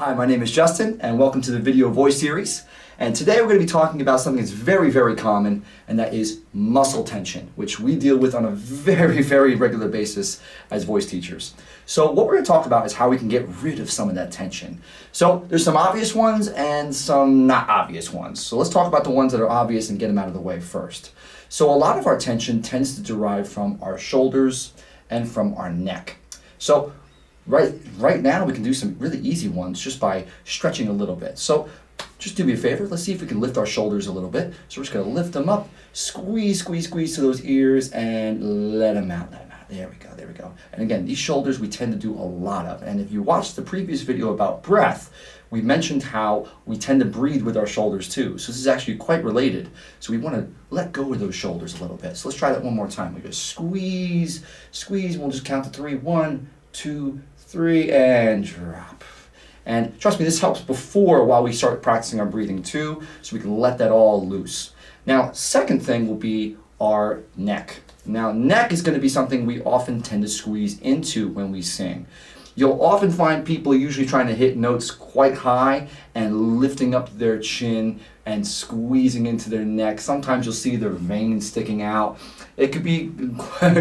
Hi, my name is Justin, and welcome to the video voice series. And today we're going to be talking about something that's very, very common, and that is muscle tension, which we deal with on a very, very regular basis as voice teachers. So what we're going to talk about is how we can get rid of some of that tension. So there's some obvious ones and some not obvious ones. So let's talk about the ones that are obvious and get them out of the way first. So a lot of our tension tends to derive from our shoulders and from our neck. So right now we can do some really easy ones just by stretching a little bit. So just do me a favor, let's see if we can lift our shoulders a little bit. So we're just gonna lift them up, squeeze to those ears and let them out. There we go. And again, these shoulders we tend to do a lot of. And if you watched the previous video about breath, we mentioned how we tend to breathe with our shoulders too. So this is actually quite related. So we want to let go of those shoulders a little bit. So let's try that one more time. We just squeeze, and we'll just count to 3. 1, 2, 3, and drop. And trust me, this helps while we start practicing our breathing too, so we can let that all loose. Now, second thing will be our neck. Now, neck is going to be something we often tend to squeeze into when we sing. You'll often find people usually trying to hit notes quite high and lifting up their chin and squeezing into their neck. Sometimes you'll see their veins sticking out. It could be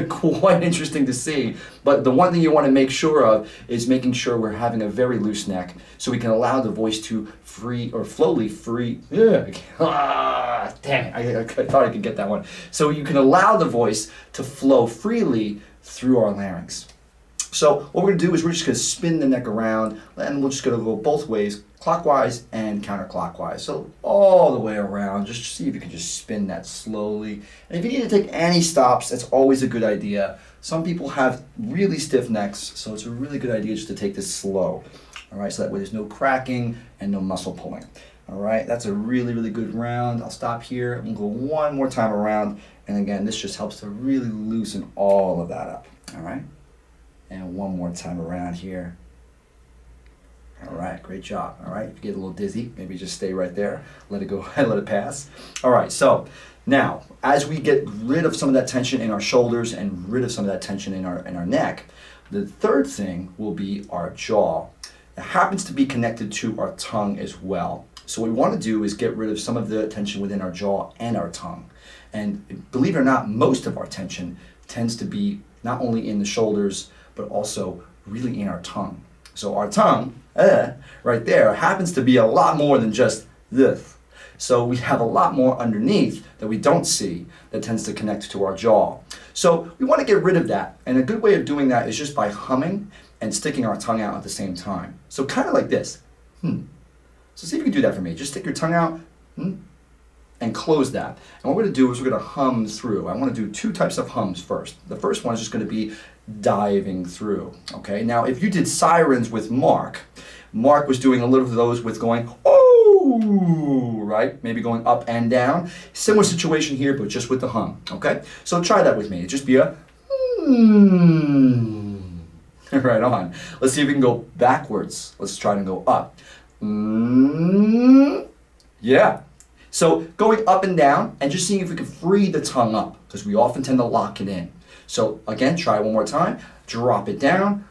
quite interesting to see, but the one thing you want to make sure of is making sure we're having a very loose neck so we can allow the voice to slowly free. Damn it, I thought I could get that one. So you can allow the voice to flow freely through our larynx. So what we're going to do is we're just going to spin the neck around, and we're just going to go both ways, clockwise and counterclockwise. So all the way around, just see if you can just spin that slowly. And if you need to take any stops, that's always a good idea. Some people have really stiff necks, so it's a really good idea just to take this slow. All right, so that way there's no cracking and no muscle pulling. All right, that's a really, really good round. I'll stop here and go one more time around. And again, this just helps to really loosen all of that up. All right. And one more time around here. All right, great job. All right, if you get a little dizzy, maybe just stay right there. Let it go, let it pass. All right, so now, as we get rid of some of that tension in our shoulders and rid of some of that tension in our neck, the third thing will be our jaw. It happens to be connected to our tongue as well. So what we want to do is get rid of some of the tension within our jaw and our tongue. And believe it or not, most of our tension tends to be not only in the shoulders, but also really in our tongue. So our tongue, right there, happens to be a lot more than just this. So we have a lot more underneath that we don't see that tends to connect to our jaw. So we want to get rid of that. And a good way of doing that is just by humming and sticking our tongue out at the same time. So kind of like this. So see if you can do that for me. Just stick your tongue out and close that. And what we're going to do is we're going to hum through. I want to do 2 types of hums first. The first one is just going to be diving through. Okay, now if you did sirens with Mark was doing a little of those with going, oh, right? Maybe going up and down. Similar situation here, but just with the hum. Okay, so try that with me. It'd just be a right on. Let's see if we can go backwards. Let's try to go up. Yeah. So going up and down and just seeing if we can free the tongue up, because we often tend to lock it in. So again, try one more time. Drop it down.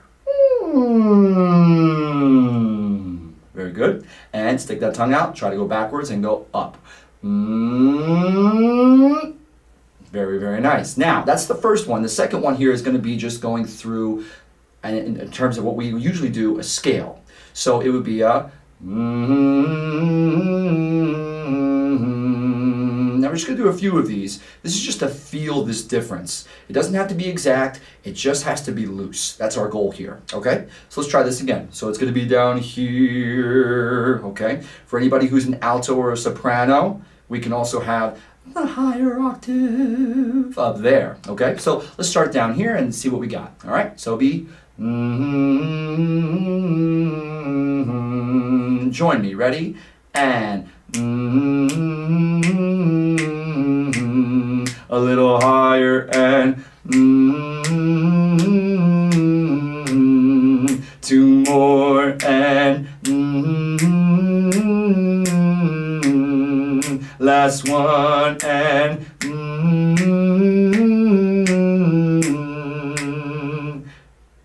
Very good. And stick that tongue out. Try to go backwards and go up. Very, very nice. Now, that's the first one. The second one here is going to be just going through, and in terms of what we usually do, a scale. So it would be a Now we're just going to do a few of these. This is just to feel this difference. It doesn't have to be exact. It just has to be loose. That's our goal here. Okay? So let's try this again. So it's going to be down here. Okay? For anybody who's an alto or a soprano, we can also have the higher octave up there. Okay? So let's start down here and see what we got. All right? So be join me. Ready? And a little higher and 2 more and last one and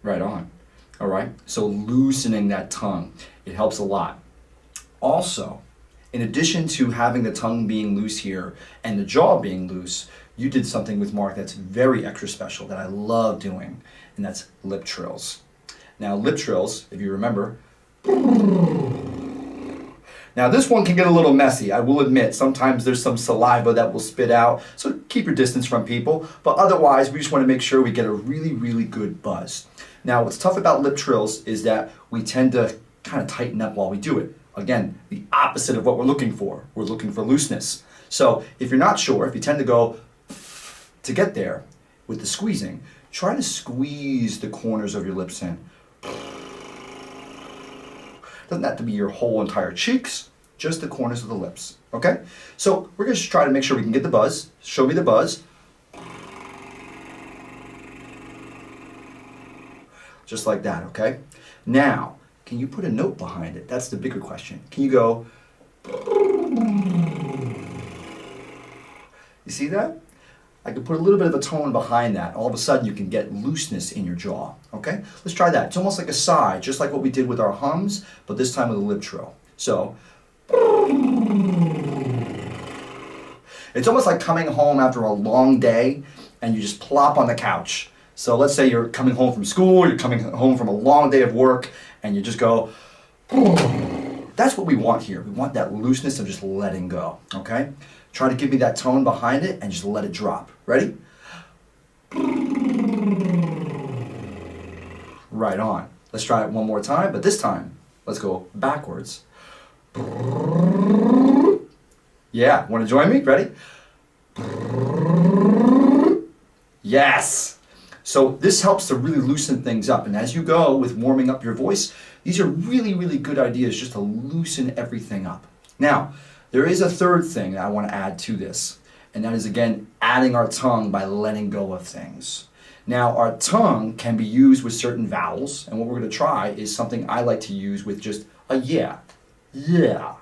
right on. All right, so loosening that tongue. It helps a lot. Also, in addition to having the tongue being loose here and the jaw being loose, you did something with Mark that's very extra special that I love doing, and that's lip trills. Now, lip trills, if you remember, now this one can get a little messy, I will admit. Sometimes there's some saliva that will spit out, so keep your distance from people, but otherwise we just want to make sure we get a really, really good buzz. Now, what's tough about lip trills is that we tend to kind of tighten up while we do it. Again, the opposite of what we're looking for. We're looking for looseness. So if you're not sure, if you tend to go to get there with the squeezing, try to squeeze the corners of your lips in. Doesn't have to be your whole entire cheeks, just the corners of the lips, okay? So we're gonna just try to make sure we can get the buzz. Show me the buzz. Just like that, okay? Now, can you put a note behind it? That's the bigger question. Can you go, you see that? I can put a little bit of a tone behind that. All of a sudden you can get looseness in your jaw, okay? Let's try that. It's almost like a sigh, just like what we did with our hums, but this time with a lip trill. So, it's almost like coming home after a long day and you just plop on the couch. So let's say you're coming home from school, you're coming home from a long day of work, and you just go, that's what we want here. We want that looseness of just letting go, okay? Try to give me that tone behind it and just let it drop. Ready? Right on. Let's try it one more time, but this time, let's go backwards. Yeah, want to join me? Ready? Yes! So this helps to really loosen things up. And as you go with warming up your voice, these are really, really good ideas just to loosen everything up. Now, there is a third thing that I want to add to this, and that is, again, adding our tongue by letting go of things. Now, our tongue can be used with certain vowels, and what we're going to try is something I like to use with just a yeah. Yeah.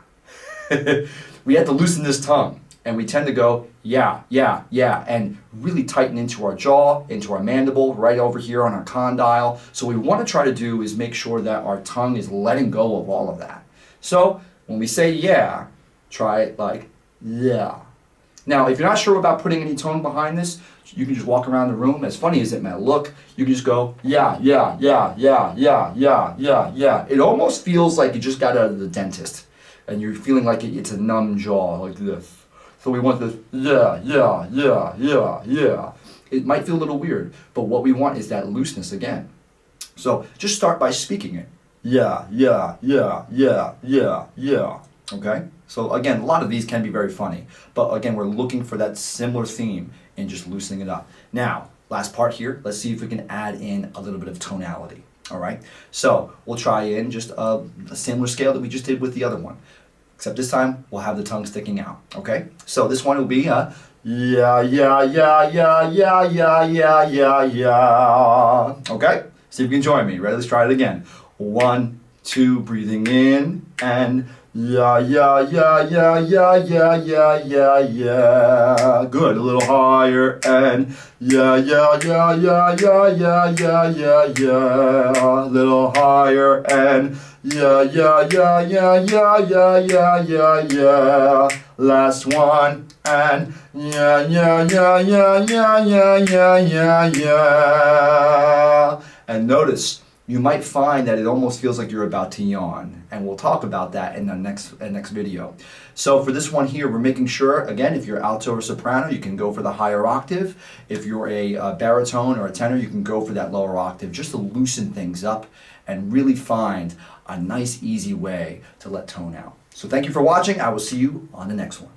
We have to loosen this tongue, and we tend to go yeah, yeah, yeah, and really tighten into our jaw, into our mandible, right over here on our condyle. So what we want to try to do is make sure that our tongue is letting go of all of that. So when we say yeah, try it like yeah. Now, if you're not sure about putting any tone behind this, you can just walk around the room. As funny as it may look, you can just go yeah, yeah, yeah, yeah, yeah, yeah, yeah, yeah. It almost feels like you just got out of the dentist and you're feeling like it's a numb jaw like this. So we want this, yeah, yeah, yeah, yeah, yeah. It might feel a little weird, but what we want is that looseness again. So just start by speaking it. Yeah, yeah, yeah, yeah, yeah, yeah. Okay? So again, a lot of these can be very funny, but again, we're looking for that similar theme and just loosening it up. Now, last part here, let's see if we can add in a little bit of tonality. All right? So we'll try in just a similar scale that we just did with the other one. Except this time, we'll have the tongue sticking out, okay? So this one will be yeah, yeah, yeah, yeah, yeah, yeah, yeah, yeah, yeah. Okay? See if you can join me. Ready? Let's try it again. 1, 2, breathing in, and yeah, yeah, yeah, yeah, yeah, yeah, yeah, yeah, yeah. Good. A little higher, and yeah, yeah, yeah, yeah, yeah, yeah, yeah, yeah, yeah. A little higher, and yeah, yeah, yeah, yeah, yeah, yeah, yeah, yeah, yeah. Last one, and yeah, yeah, yeah, yeah, yeah, yeah, yeah, yeah, yeah. And notice, you might find that it almost feels like you're about to yawn, and we'll talk about that in the next video. So for this one here, we're making sure, again, if you're alto or soprano, you can go for the higher octave. If you're a baritone or a tenor, you can go for that lower octave, just to loosen things up and really find a nice, easy way to let tone out. So thank you for watching. I will see you on the next one.